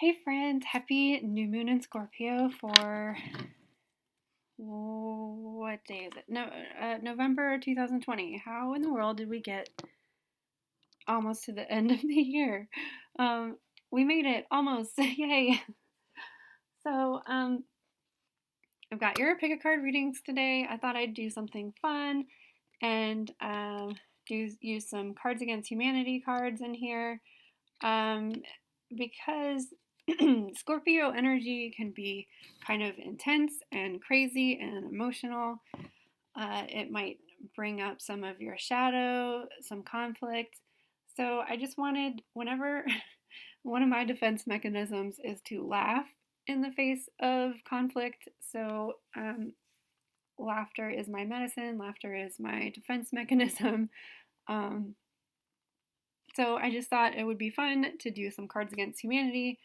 Hey friends, happy new moon in Scorpio for what day is it? No, November 2020. How in the world did we get almost to the end of the year? Um, we made it almost. Yay. So, I've got your pick a card readings today. I thought I'd do something fun and use some Cards Against Humanity cards in here. Because Scorpio energy can be kind of intense and crazy and emotional. It might bring up some of your shadow, some conflict. So I just wanted, whenever one of my defense mechanisms is to laugh in the face of conflict. So laughter is my medicine, laughter is my defense mechanism. Um, so I just thought it would be fun to do some Cards Against Humanity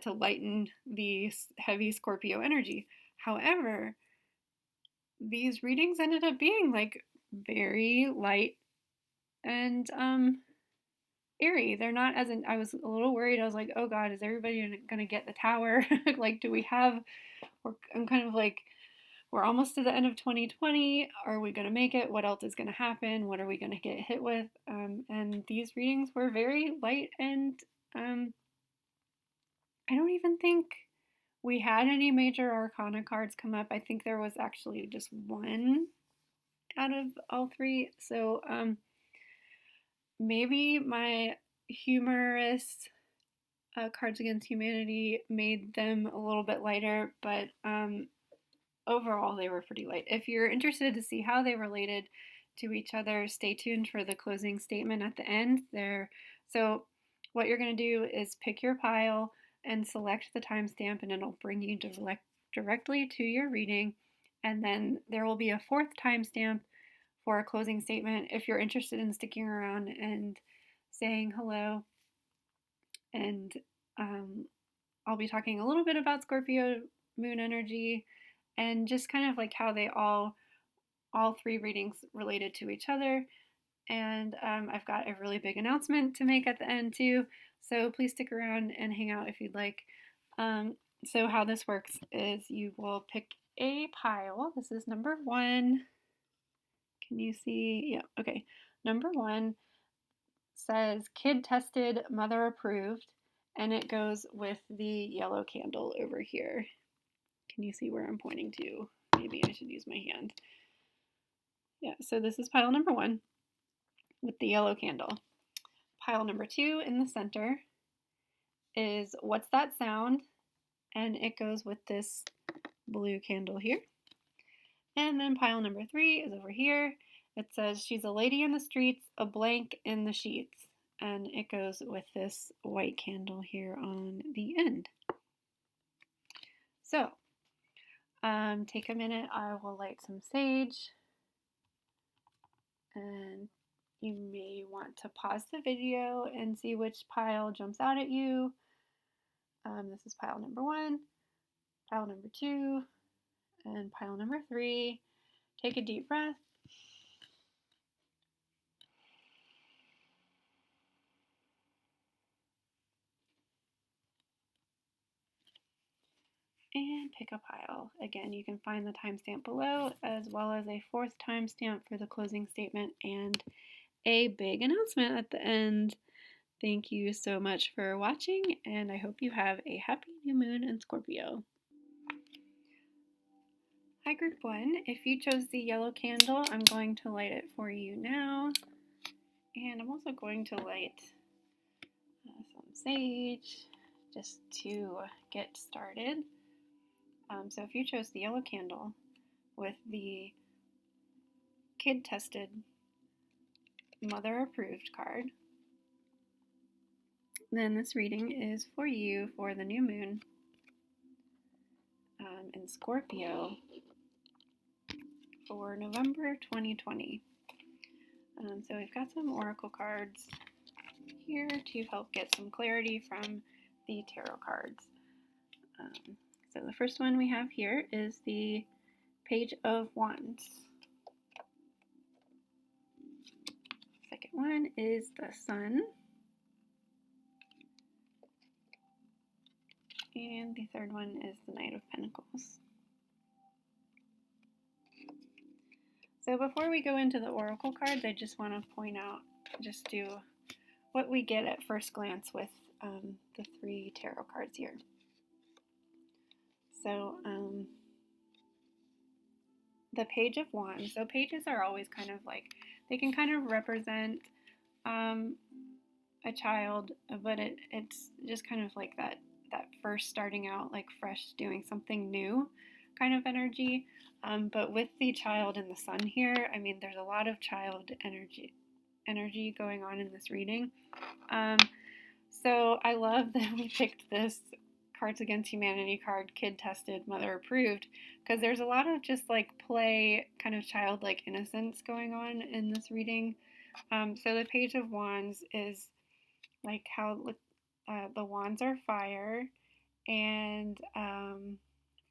to lighten the heavy Scorpio energy. However, these readings ended up being like very light and airy. They're not as in, I was a little worried. I was like, oh God, is everybody gonna get the tower? Like, do we have, I'm kind of like, we're almost to the end of 2020. Are we gonna make it? What else is gonna happen? What are we gonna get hit with? And these readings were very light and I don't even think we had any major arcana cards come up. I think there was actually just one out of all three. So maybe my humorous Cards Against Humanity made them a little bit lighter, but overall they were pretty light. If you're interested to see how they related to each other, stay tuned for the closing statement at the end there. So what you're going to do is pick your pile and select the timestamp, and it'll bring you directly to your reading. And then there will be a fourth timestamp for a closing statement if you're interested in sticking around and saying hello. And I'll be talking a little bit about Scorpio moon energy and just kind of like how they all three readings related to each other. And I've got a really big announcement to make at the end too. So please stick around and hang out if you'd like. So how this works is you will pick a pile. This is number one. Can you see? Yeah, okay. Number one says kid tested, mother approved, and it goes with the yellow candle over here. Can you see where I'm pointing to? Maybe I should use my hand. Yeah, so this is pile number one with the yellow candle. Pile number two in the center is What's That Sound? And it goes with this blue candle here. And then pile number three is over here. It says She's a Lady in the Streets, a Blank in the Sheets. And it goes with this white candle here on the end. So, take a minute. I will light some sage. And you may want to pause the video and see which pile jumps out at you. This is pile number one, pile number two, and pile number three. Take a deep breath. And pick a pile. Again, you can find the timestamp below, as well as a fourth timestamp for the closing statement and a big announcement at the end. Thank you so much for watching, and I hope you have a happy new moon in Scorpio. Hi group one, if you chose the yellow candle, I'm going to light it for you now. And I'm also going to light some sage just to get started. So if you chose the yellow candle with the kid tested, mother approved card, then this reading is for you for the new moon in Scorpio for November 2020. So we've got some oracle cards here to help get some clarity from the tarot cards. So the first one we have here is the Page of Wands. Second one is the Sun. And the third one is the Knight of Pentacles. So before we go into the oracle cards, I just want to point out, just do what we get at first glance with the 3 tarot cards here. So the Page of Wands. So pages are always kind of like, they can kind of represent a child, but it's just kind of like that first starting out, like fresh, doing something new kind of energy. But with the child and the sun here, I mean, there's a lot of child energy going on in this reading. So I love that we picked this Cards Against Humanity card, kid tested, mother approved, because there's a lot of just like play, kind of childlike innocence going on in this reading. So the Page of Wands is like how the wands are fire, and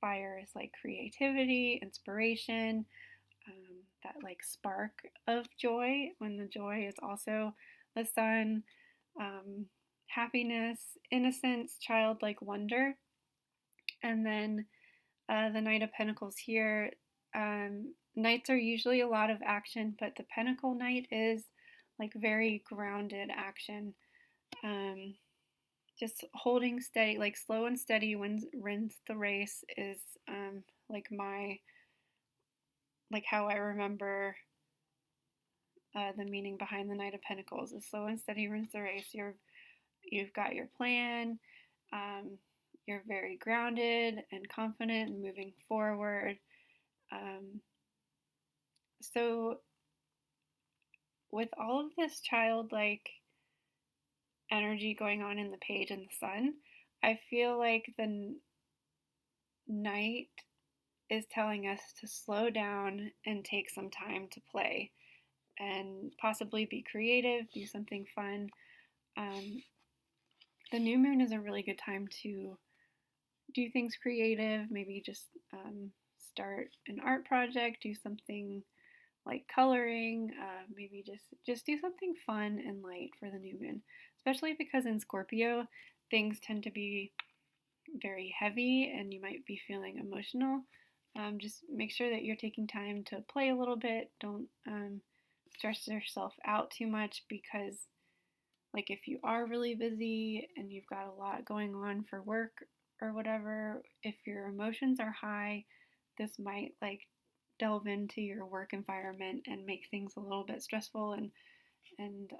fire is like creativity, inspiration, that like spark of joy, when the joy is also the sun, happiness, innocence, childlike wonder. And then the Knight of Pentacles here, knights are usually a lot of action, but the Pentacle Knight is like very grounded action. Just holding steady, like slow and steady wins the race is like how I remember the meaning behind the Knight of Pentacles is slow and steady wins the race. You've got your plan. You're very grounded and confident and moving forward. So with all of this childlike energy going on in the page and the sun, I feel like the Knight is telling us to slow down and take some time to play and possibly be creative, do something fun. The new moon is a really good time to do things creative, maybe just start an art project, do something like coloring, maybe just do something fun and light for the new moon, especially because in Scorpio things tend to be very heavy and you might be feeling emotional. Just make sure that you're taking time to play a little bit. Don't stress yourself out too much, because like if you are really busy and you've got a lot going on for work or whatever, if your emotions are high, this might like delve into your work environment and make things a little bit stressful and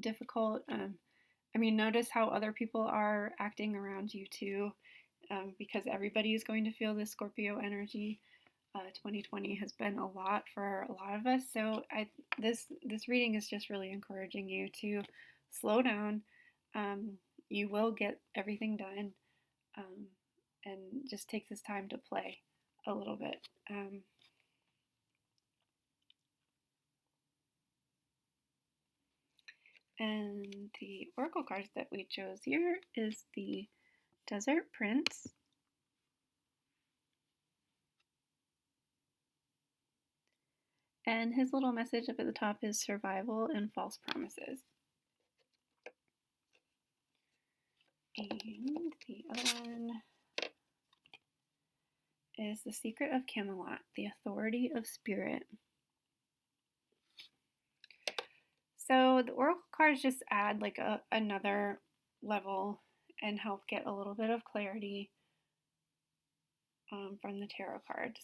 difficult. I mean, notice how other people are acting around you too, because everybody is going to feel this Scorpio energy. 2020 has been a lot for a lot of us, so this reading is just really encouraging you to slow down. You will get everything done, and just take this time to play a little bit. And the oracle cards that we chose here is the Desert Prince, and his little message up at the top is survival and false promises. And the other one is the Secret of Camelot, the Authority of Spirit. So the oracle cards just add like another level and help get a little bit of clarity from the tarot cards.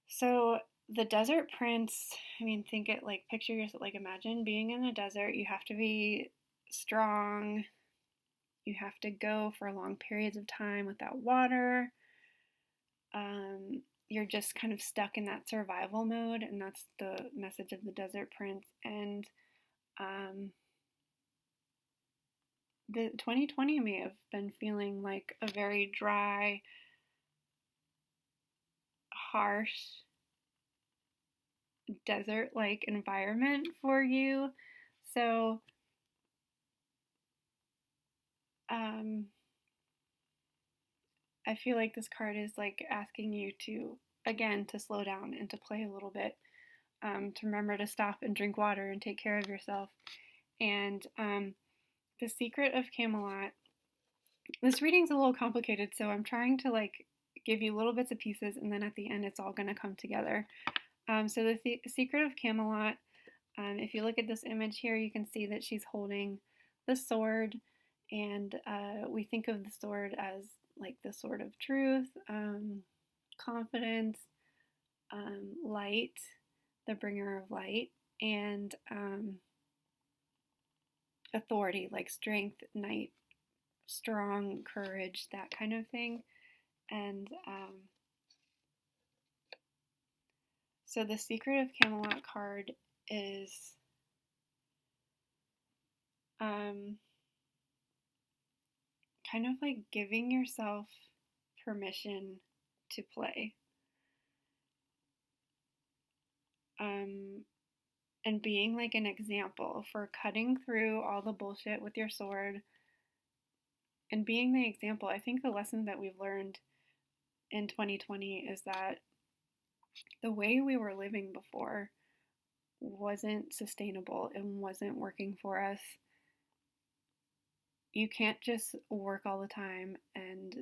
So the Desert Prince, I mean, picture yourself, like imagine being in a desert. You have to be strong. You have to go for long periods of time without water. You're just kind of stuck in that survival mode, and that's the message of the Desert Prince. And the 2020 may have been feeling like a very dry, harsh, desert-like environment for you. So I feel like this card is like asking you to, again, to slow down and to play a little bit, to remember to stop and drink water and take care of yourself. And the Secret of Camelot This reading's a little complicated, so I'm trying to like give you little bits and pieces, and then at the end, it's all going to come together. So the Secret of Camelot. If you look at this image here, you can see that she's holding the sword, and we think of the sword as like the sword of truth, confidence, light, the bringer of light, and authority, like strength, knight, strong, courage, that kind of thing. And so the Secret of Camelot card is kind of like giving yourself permission to play. And being like an example for cutting through all the bullshit with your sword and being the example. I think the lesson that we've learned in 2020 is that the way we were living before wasn't sustainable and wasn't working for us. You can't just work all the time and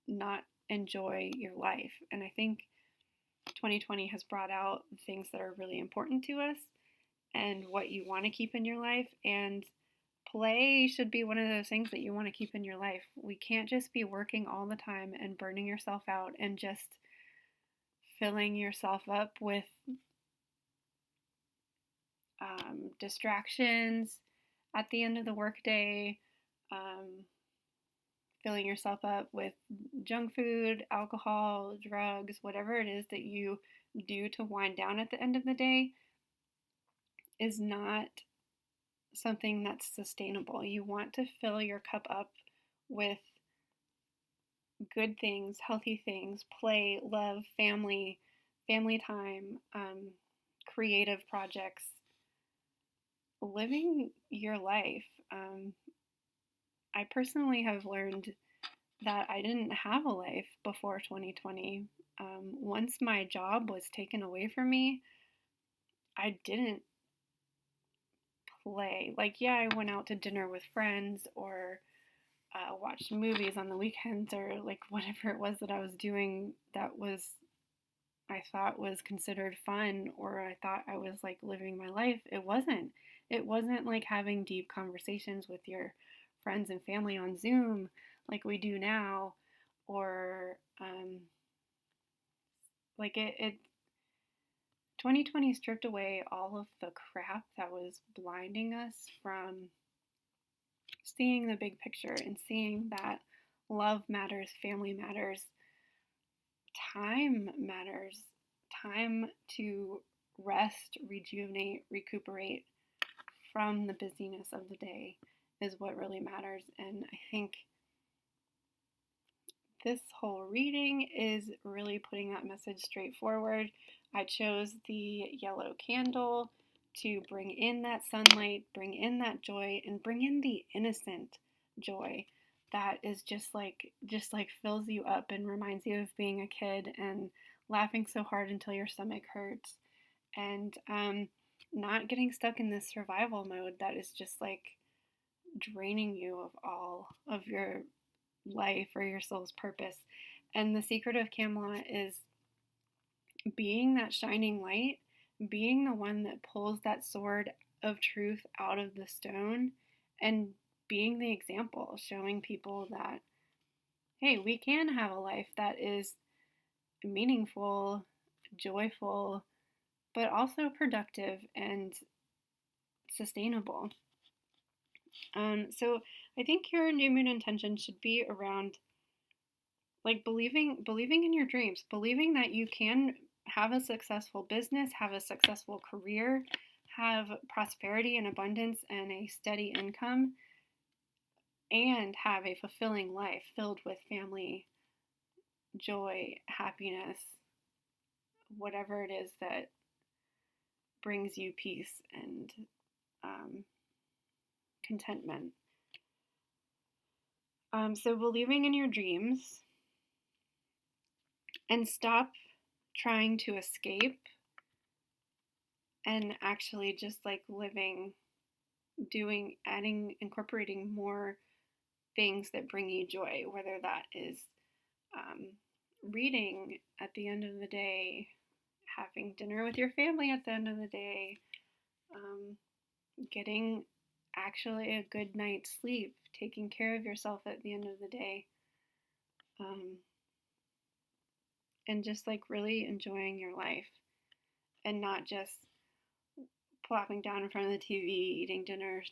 not enjoy your life. And I think 2020 has brought out things that are really important to us and what you want to keep in your life. And play should be one of those things that you want to keep in your life. We can't just be working all the time and burning yourself out and just filling yourself up with distractions at the end of the workday, filling yourself up with junk food, alcohol, drugs, whatever it is that you do to wind down at the end of the day is not something that's sustainable. You want to fill your cup up with good things, healthy things, play, love, family time, creative projects, living your life. I personally have learned that I didn't have a life before 2020. Once my job was taken away from me, I didn't play. Like, yeah, I went out to dinner with friends or watched movies on the weekends or like whatever it was that I was doing that was I thought was considered fun or I thought I was like living my life. It wasn't. It wasn't like having deep conversations with your friends and family on Zoom like we do now, or like it 2020 stripped away all of the crap that was blinding us from seeing the big picture and seeing that love matters, family matters, time matters, time to rest, rejuvenate, recuperate from the busyness of the day is what really matters. And I think this whole reading is really putting that message straight forward. I chose the yellow candle to bring in that sunlight, bring in that joy, and bring in the innocent joy that is just like fills you up and reminds you of being a kid and laughing so hard until your stomach hurts, and not getting stuck in this survival mode that is just like draining you of all of your life or your soul's purpose. And the Secret of Camelot is being that shining light, being the one that pulls that sword of truth out of the stone, and being the example, showing people that, hey, we can have a life that is meaningful, joyful, but also productive and sustainable. So I think your new moon intention should be around like believing in your dreams, believing that you can have a successful business, have a successful career, have prosperity and abundance and a steady income, and have a fulfilling life filled with family, joy, happiness, whatever it is that brings you peace and contentment. So believing in your dreams and stop trying to escape and actually just like living, doing, adding, incorporating more things that bring you joy, whether that is reading at the end of the day, having dinner with your family at the end of the day, getting actually a good night's sleep, taking care of yourself at the end of the day, and just like really enjoying your life and not just plopping down in front of the TV, eating dinner,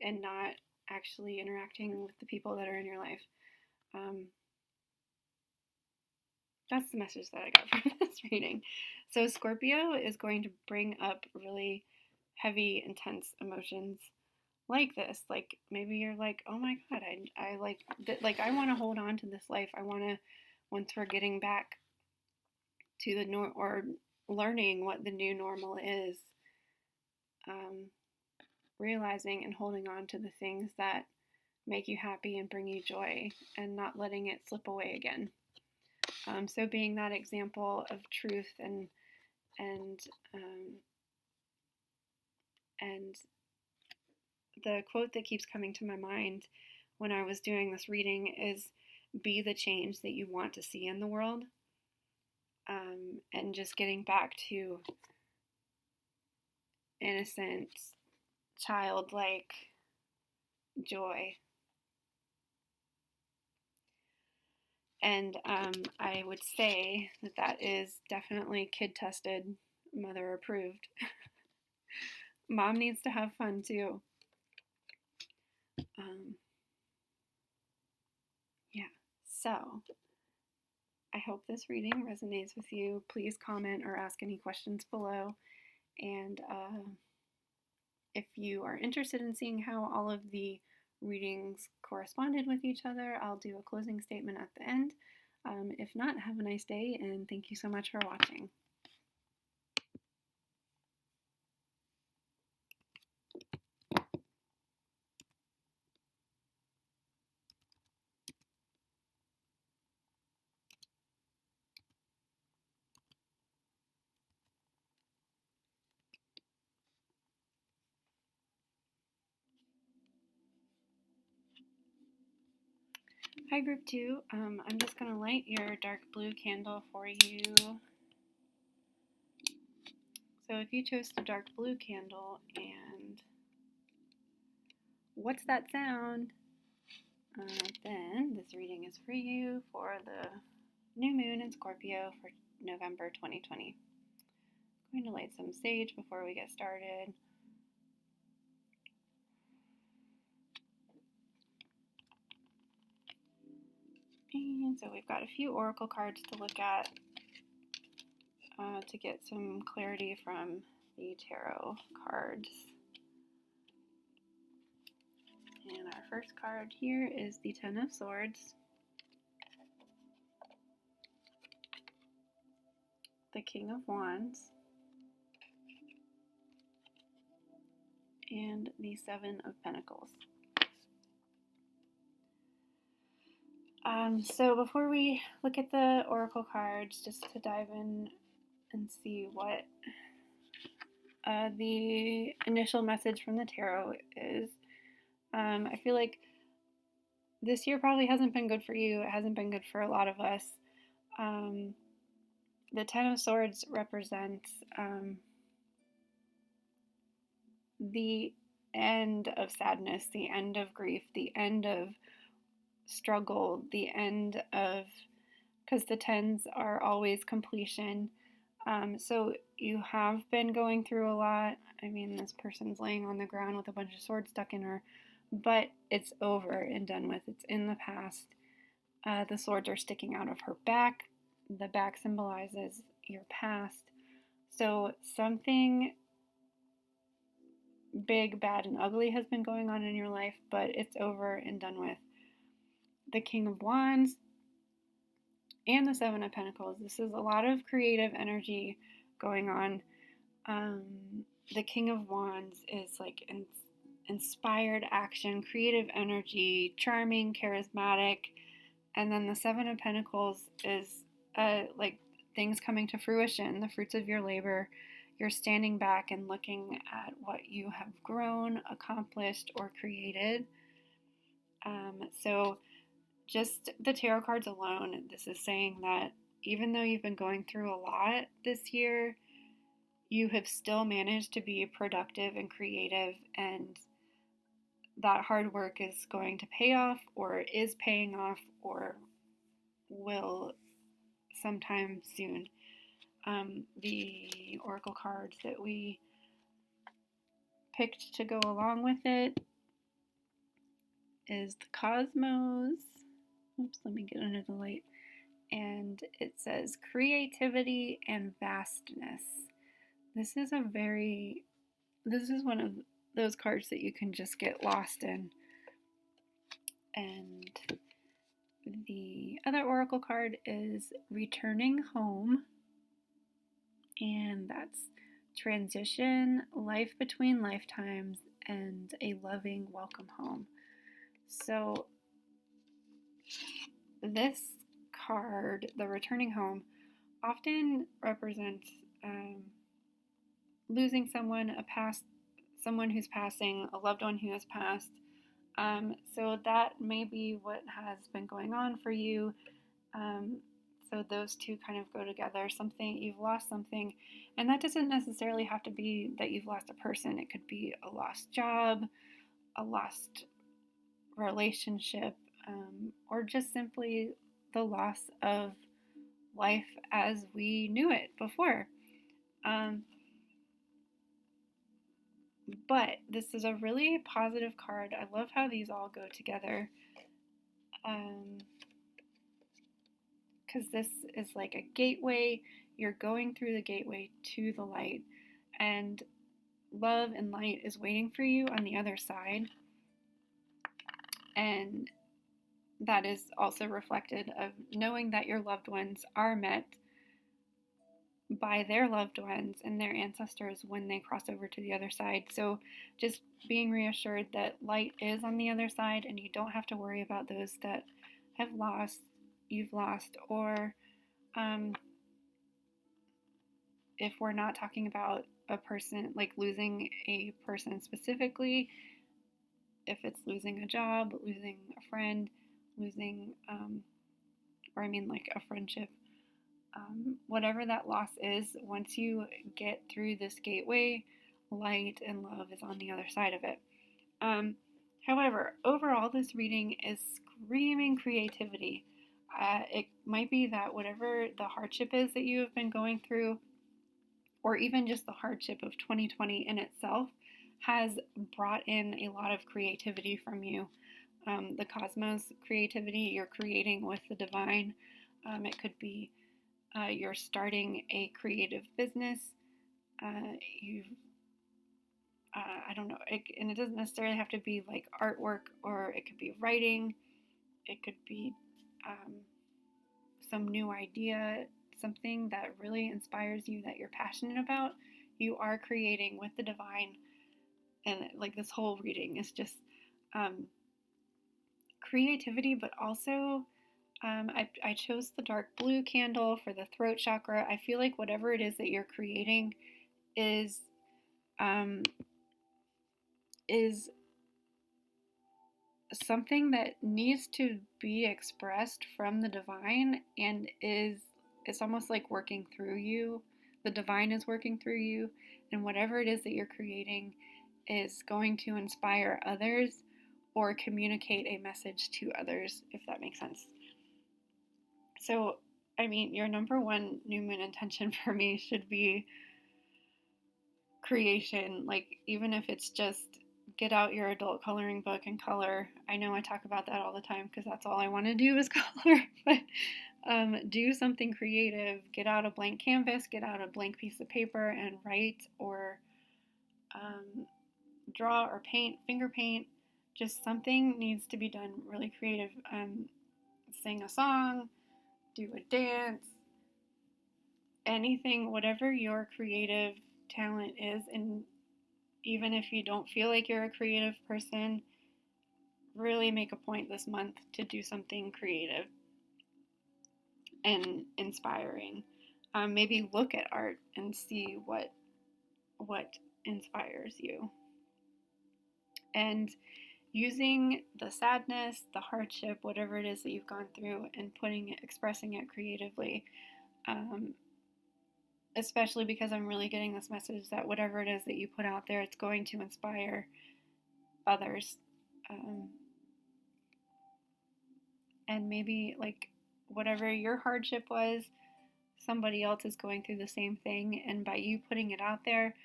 and not actually interacting with the people that are in your life. That's the message that I got from this reading. So Scorpio is going to bring up really heavy, intense emotions like this. Like maybe you're like, oh my God, I I want to hold on to this life. I want to, once we're getting back to the or learning what the new normal is, realizing and holding on to the things that make you happy and bring you joy and not letting it slip away again. So being that example of truth and the quote that keeps coming to my mind when I was doing this reading is, be the change that you want to see in the world. And just getting back to innocent, childlike joy. And I would say that is definitely kid tested, mother approved. Mom needs to have fun too. Yeah, so I hope this reading resonates with you. Please comment or ask any questions below. And if you are interested in seeing how all of the readings corresponded with each other, I'll do a closing statement at the end. If not, have a nice day, and thank you so much for watching. Hi, Group 2. I'm just going to light your dark blue candle for you. So if you chose the dark blue candle, and what's that sound? Then this reading is for you for the new moon in Scorpio for November 2020. I'm going to light some sage before we get started. And so we've got a few oracle cards to look at to get some clarity from the tarot cards. And our first card here is the Ten of Swords, the King of Wands, and the Seven of Pentacles. So before we look at the oracle cards, just to dive in and see what the initial message from the tarot is, I feel like this year probably hasn't been good for you. It hasn't been good for a lot of us. The Ten of Swords represents the end of sadness, the end of grief, the end of struggle, the end of, because the tens are always completion. So you have been going through a lot. I mean, this person's laying on the ground with a bunch of swords stuck in her, but it's over and done with. It's in the past. The swords are sticking out of her back. The back symbolizes your past. So something big, bad, and ugly has been going on in your life, but it's over and done with. The King of Wands and the Seven of Pentacles. This is a lot of creative energy going on. The King of Wands is like inspired action, creative energy, charming, charismatic. And then the Seven of Pentacles is like things coming to fruition, the fruits of your labor. You're standing back and looking at what you have grown, accomplished, or created. So just the tarot cards alone, this is saying that even though you've been going through a lot this year, you have still managed to be productive and creative, and that hard work is going to pay off, or is paying off, or will sometime soon. The oracle cards that we picked to go along with it is the Cosmos. Oops, let me get under the light. And it says creativity and vastness. This is one of those cards that you can just get lost in. And the other oracle card is returning home. And that's transition, life between lifetimes, and a loving welcome home. So this card, the returning home, often represents losing someone, someone who's passing, a loved one who has passed. So that may be what has been going on for you. So those two kind of go together. You've lost something, and that doesn't necessarily have to be that you've lost a person. It could be a lost job, a lost relationship, or just simply the loss of life as we knew it before. But this is a really positive card. I love how these all go together. Because this is like a gateway. You're going through the gateway to the light, and love and light is waiting for you on the other side. And that is also reflected of knowing that your loved ones are met by their loved ones and their ancestors when they cross over to the other side. So just being reassured that light is on the other side, and you don't have to worry about those that you've lost, or if we're not talking about a person, like losing a person specifically, if it's losing a job, losing a friend, losing, like a friendship, whatever that loss is, once you get through this gateway, light and love is on the other side of it. However, overall, this reading is screaming creativity. It might be that whatever the hardship is that you have been going through, or even just the hardship of 2020 in itself, has brought in a lot of creativity from you. The cosmos creativity, you're creating with the divine. It could be you're starting a creative business. I don't know, and it doesn't necessarily have to be like artwork, or it could be writing. It could be some new idea, something that really inspires you, that you're passionate about. You are creating with the divine, and like this whole reading is just creativity, but also I chose the dark blue candle for the throat chakra. I feel like whatever it is that you're creating is something that needs to be expressed from the divine, and it's almost like working through you. The divine is working through you, and whatever it is that you're creating is going to inspire others or communicate a message to others, if that makes sense. So, your number one new moon intention for me should be creation. Like, even if it's just get out your adult coloring book and color. I know I talk about that all the time because that's all I want to do is color, but do something creative. Get out a blank canvas, get out a blank piece of paper and write, or draw or paint, finger paint. Just something needs to be done really creative. Sing a song, do a dance, anything, whatever your creative talent is. And even if you don't feel like you're a creative person, really make a point this month to do something creative and inspiring. Maybe look at art and see what inspires you. And using the sadness, the hardship, whatever it is that you've gone through, and expressing it creatively. Especially because I'm really getting this message that whatever it is that you put out there, it's going to inspire others. And maybe like whatever your hardship was, somebody else is going through the same thing, and by you putting it out there,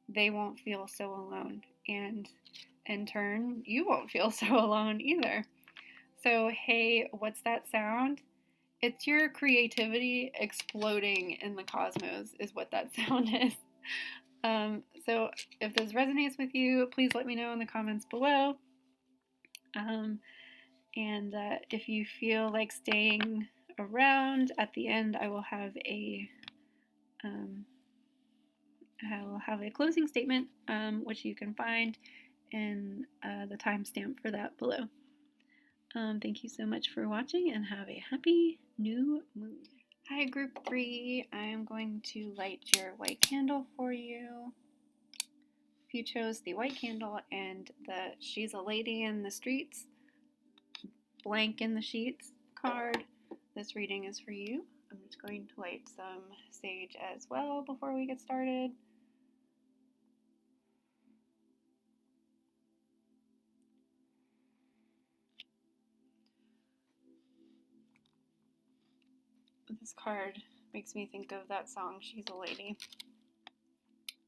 they won't feel so alone, and in turn, you won't feel so alone either. So, hey, what's that sound? It's your creativity exploding in the cosmos, is what that sound is. So, if this resonates with you, please let me know in the comments below. And if you feel like staying around, at the end I will have a closing statement, which you can find in the timestamp for that below. Thank you so much for watching, and have a happy new moon. Hi, group 3. I am going to light your white candle for you. If you chose the white candle and the She's a Lady in the Streets, blank in the sheets card, this reading is for you. I'm just going to light some sage as well before we get started. This card makes me think of that song, She's a Lady.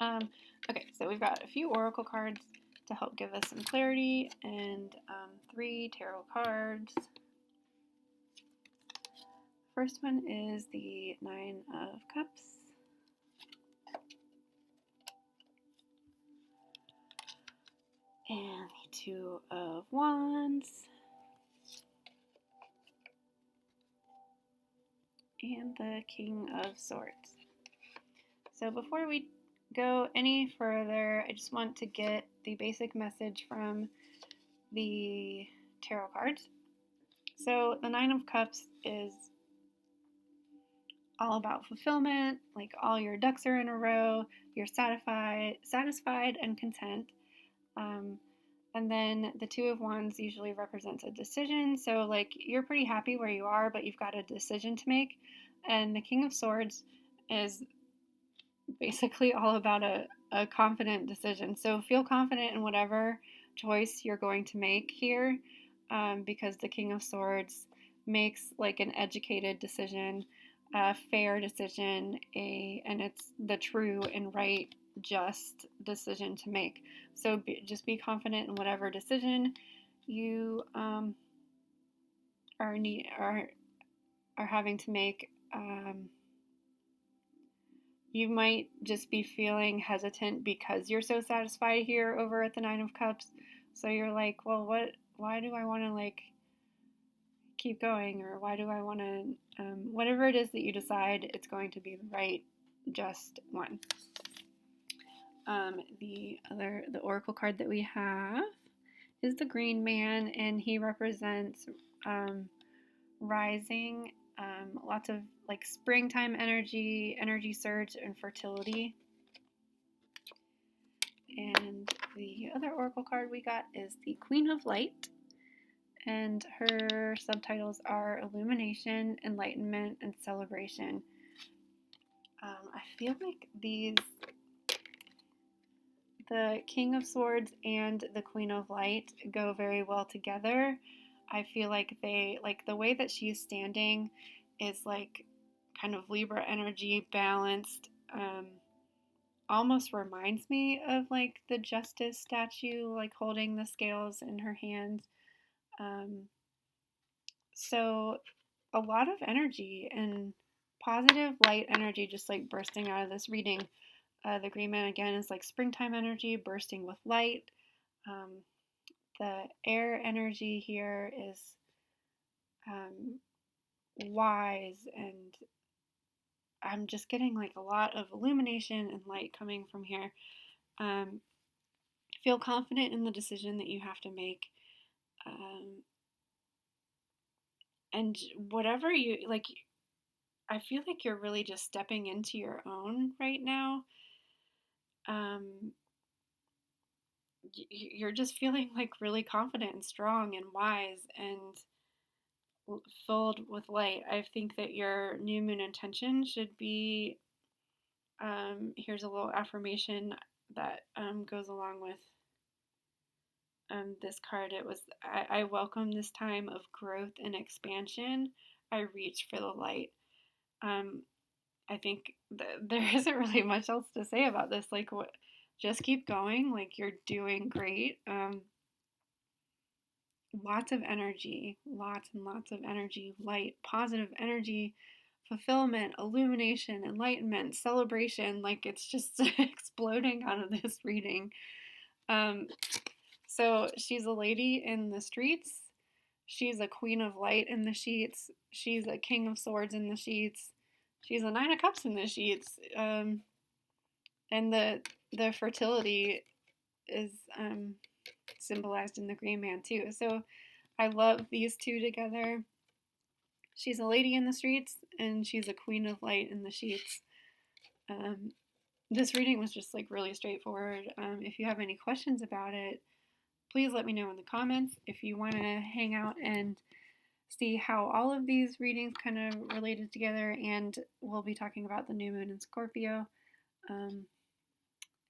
Okay, so we've got a few oracle cards to help give us some clarity, and 3 tarot cards. First one is the 9 of Cups. And the 2 of Wands. And the King of Swords. So before we go any further, I just want to get the basic message from the tarot cards. So the 9 of Cups is all about fulfillment, like all your ducks are in a row, you're satisfied and content. And then the 2 of Wands usually represents a decision, so like you're pretty happy where you are, but you've got a decision to make. And the King of Swords is basically all about a confident decision. So feel confident in whatever choice you're going to make here, because the King of Swords makes like an educated decision, a fair decision, and it's the true and right, just decision to make. So just be confident in whatever decision you are having to make. You might just be feeling hesitant because you're so satisfied here over at the 9 of Cups. So you're like, well, why do I want to like keep going, or why do I want to, whatever it is that you decide, it's going to be the right, just one. The oracle card that we have is the Green Man, and he represents rising, lots of like springtime energy surge, and fertility. And the other oracle card we got is the Queen of Light, and her subtitles are Illumination, Enlightenment, and Celebration. I feel like the King of Swords and the Queen of Light go very well together. I feel like the way that she's standing is like kind of Libra energy, balanced, almost reminds me of like the Justice statue, like holding the scales in her hands. So a lot of energy and positive light energy just like bursting out of this reading. The Green Man again is like springtime energy bursting with light. The air energy here is wise, and I'm just getting like a lot of illumination and light coming from here. Feel confident in the decision that you have to make. And whatever you like, I feel like you're really just stepping into your own right now. you're just feeling like really confident and strong and wise and filled with light. I think that your new moon intention should be, here's a little affirmation that goes along with this card. It was, I welcome this time of growth and expansion. I reach for the light. I think there isn't really much else to say about this. Like, what? Just keep going. Like, you're doing great. Lots of energy, lots and lots of energy, light, positive energy, fulfillment, illumination, enlightenment, celebration. Like, it's just exploding out of this reading. So she's a lady in the streets. She's a queen of light in the sheets. She's a king of swords in the sheets. She's a nine of cups in the sheets. And the fertility is symbolized in the green man too. So I love these two together. She's a lady in the streets and she's a queen of light in the sheets. This reading was just like really straightforward. If you have any questions about it, please let me know in the comments. If you want to hang out and see how all of these readings kind of related together, and we'll be talking about the new moon in Scorpio.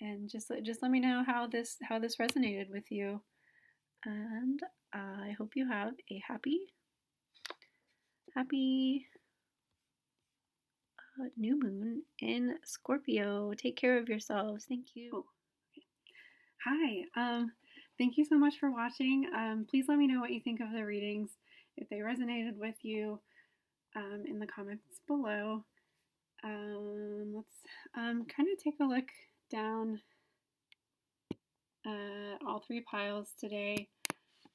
And just let me know how this resonated with you. And I hope you have a happy new moon in Scorpio. Take care of yourselves. Thank you. Hi. Thank you so much for watching. Please let me know what you think of the readings, if they resonated with you, in the comments below. Let's kind of take a look down all three piles today.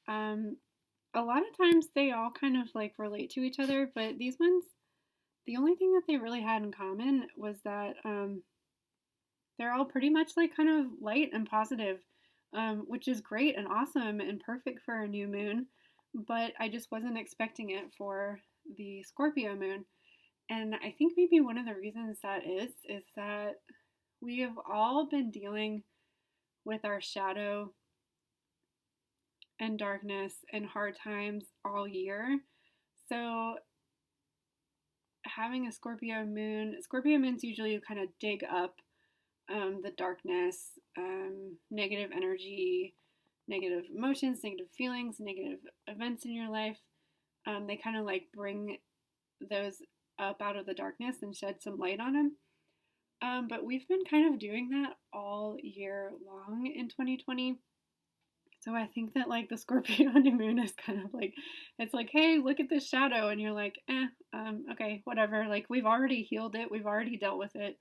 A lot of times they all kind of like relate to each other, but these ones, the only thing that they really had in common was that they're all pretty much like kind of light and positive, which is great and awesome and perfect for a new moon, but I just wasn't expecting it for the Scorpio moon. And I think maybe one of the reasons that is that we have all been dealing with our shadow and darkness and hard times all year. So having a Scorpio moons usually kind of dig up the darkness, negative energy, negative emotions, negative feelings, negative events in your life. They kind of like bring those up out of the darkness and shed some light on them. But we've been kind of doing that all year long in 2020. So I think that like the Scorpio new moon is kind of like, it's like, hey, look at this shadow. And you're like, okay, whatever. Like we've already healed it. We've already dealt with it.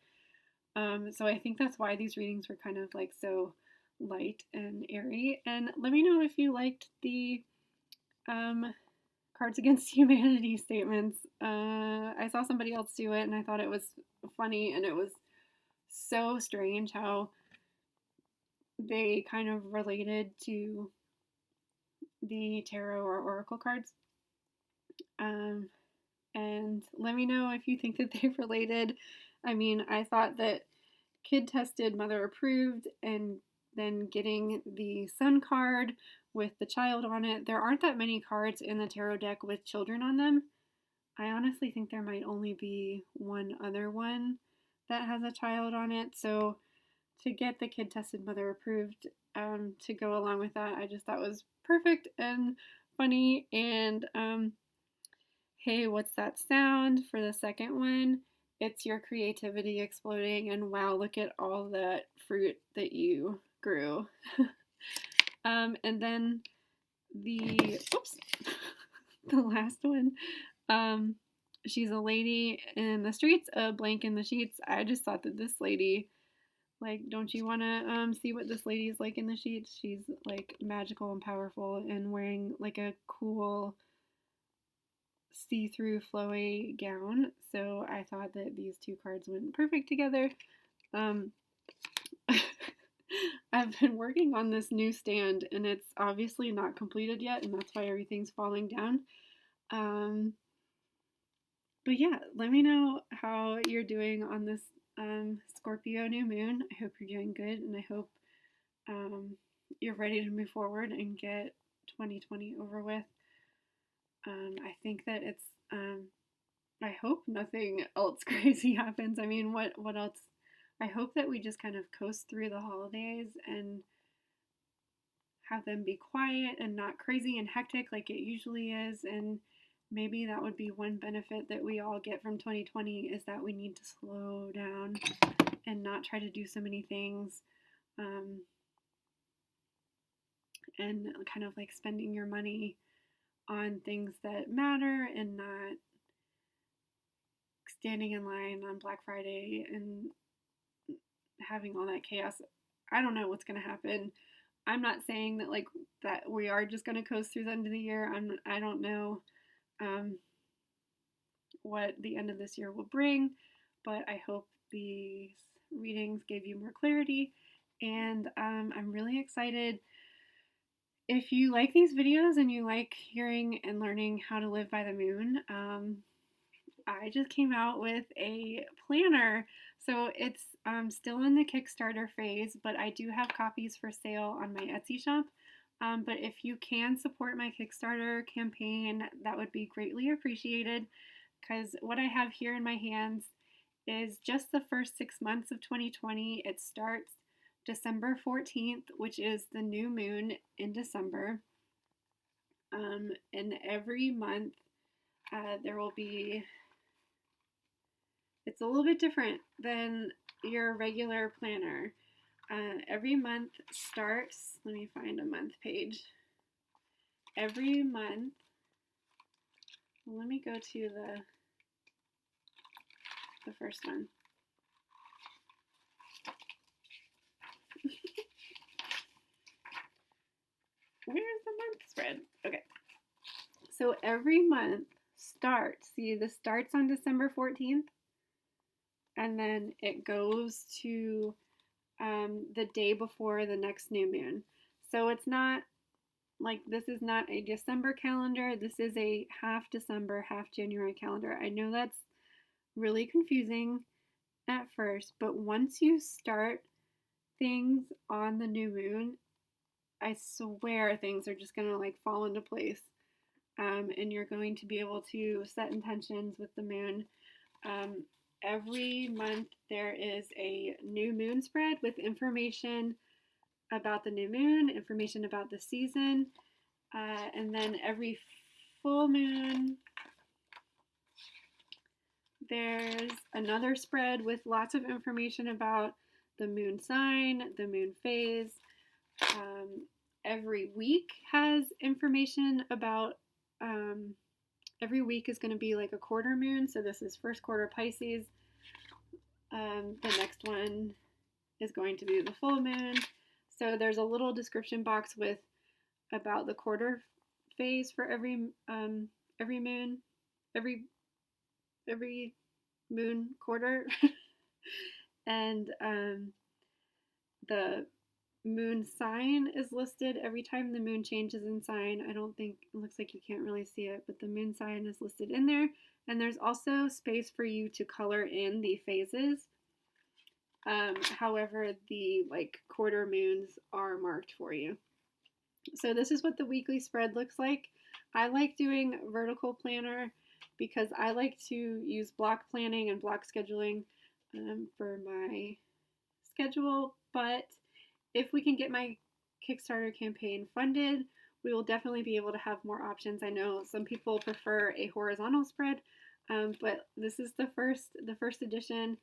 So I think that's why these readings were kind of like so light and airy. And let me know if you liked the Cards Against Humanity statements. I saw somebody else do it and I thought it was funny, and it was so strange how they kind of related to the tarot or oracle cards. And let me know if you think that they related. I mean, I thought that kid tested, mother approved, and then getting the sun card with the child on it. There aren't that many cards in the tarot deck with children on them. I honestly think there might only be one other one that has a child on it. So to get the kid tested, mother approved, to go along with that, I just thought was perfect and funny. And hey, what's that sound for the second one? It's your creativity exploding, and wow, look at all that fruit that you grew. And then the last one, she's a lady in the streets, a blank in the sheets. I just thought that this lady, like, don't you want to see what this lady is like in the sheets? She's like magical and powerful and wearing like a cool see-through flowy gown. So I thought that these two cards went perfect together. I've been working on this new stand and it's obviously not completed yet, and that's why everything's falling down. But yeah, let me know how you're doing on this Scorpio new moon. I hope you're doing good, and I hope you're ready to move forward and get 2020 over with. I think that it's, I hope nothing else crazy happens. I mean, what else? I hope that we just kind of coast through the holidays and have them be quiet and not crazy and hectic like it usually is. And maybe that would be one benefit that we all get from 2020 is that we need to slow down and not try to do so many things. And kind of like spending your money on things that matter and not standing in line on Black Friday and having all that chaos. I don't know what's going to happen. I'm not saying that like that we are just going to coast through the end of the year. I don't know what the end of this year will bring, but I hope these readings gave you more clarity, and I'm really excited. If you like these videos and you like hearing and learning how to live by the moon, I just came out with a planner. So it's still in the Kickstarter phase, but I do have copies for sale on my Etsy shop. But if you can support my Kickstarter campaign, that would be greatly appreciated, because what I have here in my hands is just the first 6 months of 2020. It starts December 14th, which is the new moon in December. And every month there will be, it's a little bit different than your regular planner. Every month starts, let me find a month page. Every month, let me go to the first one. Where's the month spread? Okay. So every month starts, see, this starts on December 14th, and then it goes to the day before the next new moon. So it's not like, this is not a December calendar. This is a half December, half January calendar. I know that's really confusing at first, but once you start things on the new moon, I swear things are just gonna like fall into place, and you're going to be able to set intentions with the moon. Every month there is a new moon spread with information about the new moon, information about the season, and then every full moon there's another spread with lots of information about the moon sign, the moon phase. Every week has information about, every week is going to be like a quarter moon. So this is first quarter Pisces. The next one is going to be the full moon. So there's a little description box with about the quarter phase for every moon, every moon quarter. And the moon sign is listed every time the moon changes in sign. I don't think, it looks like you can't really see it, but the moon sign is listed in there. And there's also space for you to color in the phases. However, the like quarter moons are marked for you. So this is what the weekly spread looks like. I like doing vertical planner because I like to use block planning and block scheduling for my schedule, but if we can get my Kickstarter campaign funded, we will definitely be able to have more options. I know some people prefer a horizontal spread, but this is the first edition.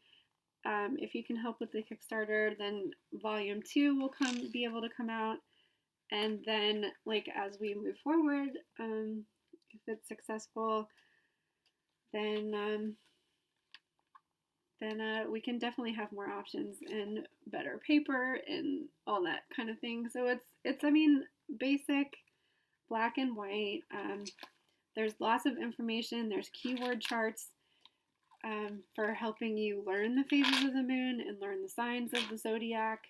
If you can help with the Kickstarter, then volume 2 will be able to come out, and then like as we move forward, if it's successful, then we can definitely have more options and better paper and all that kind of thing. So it's I mean, basic, black and white. There's lots of information. There's keyword charts for helping you learn the phases of the moon and learn the signs of the zodiac.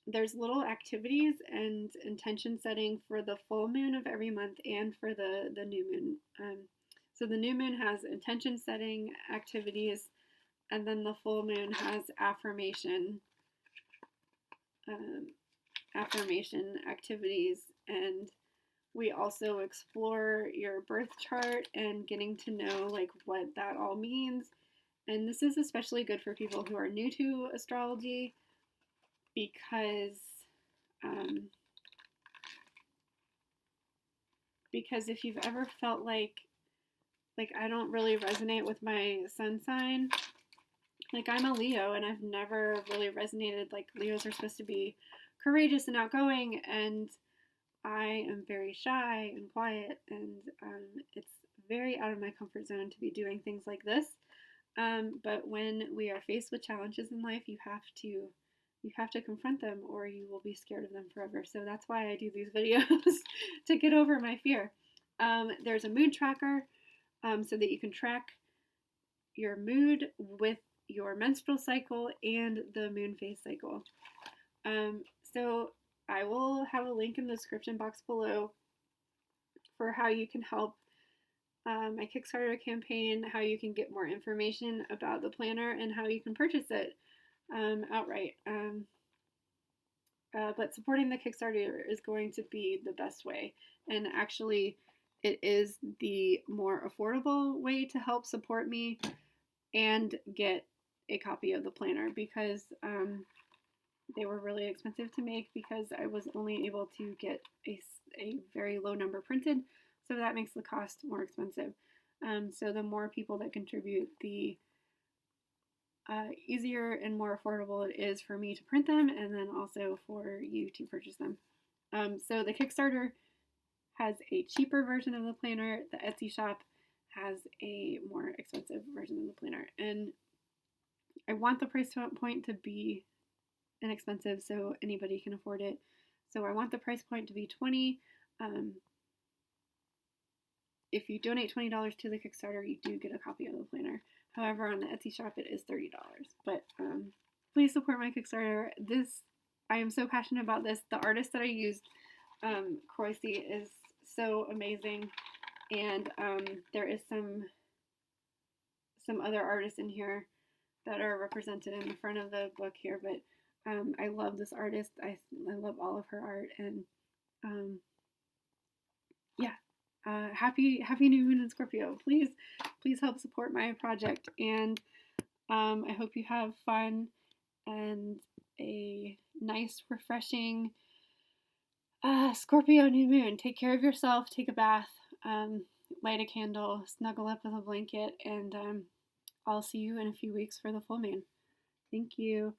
There's little activities and intention setting for the full moon of every month and for the new moon. So the new moon has intention setting activities, and then the full moon has affirmation affirmation activities, and we also explore your birth chart and getting to know like what that all means. And this is especially good for people who are new to astrology because because if you've ever felt like I don't really resonate with my sun sign, like I'm a Leo and I've never really resonated. Like Leos are supposed to be courageous and outgoing, and I am very shy and quiet, and it's very out of my comfort zone to be doing things like this. But when we are faced with challenges in life, you have to confront them, or you will be scared of them forever. So that's why I do these videos to get over my fear. There's a mood tracker, so that you can track your mood with your menstrual cycle and the moon phase cycle. So I will have a link in the description box below for how you can help my Kickstarter campaign, how you can get more information about the planner, and how you can purchase it outright. But supporting the Kickstarter is going to be the best way, and actually it is the more affordable way to help support me and get a copy of the planner, because they were really expensive to make because I was only able to get a very low number printed, so that makes the cost more expensive. So the more people that contribute, the easier and more affordable it is for me to print them, and then also for you to purchase them. So the Kickstarter has a cheaper version of the planner. The Etsy shop has a more expensive version of the planner, and I want the price point to be inexpensive so anybody can afford it. So I want the price point to be $20. If you donate $20 to the Kickstarter, you do get a copy of the planner. However, on the Etsy shop, it is $30. But please support my Kickstarter. I am so passionate about this. The artist that I used, Croisy, is so amazing, and there is some other artists in here that are represented in the front of the book here, but I love this artist. I love all of her art, and yeah. Happy new moon in Scorpio. Please help support my project, and I hope you have fun and a nice, refreshing Scorpio new moon. Take care of yourself. Take a bath. Light a candle. Snuggle up with a blanket, and I'll see you in a few weeks for the full moon. Thank you.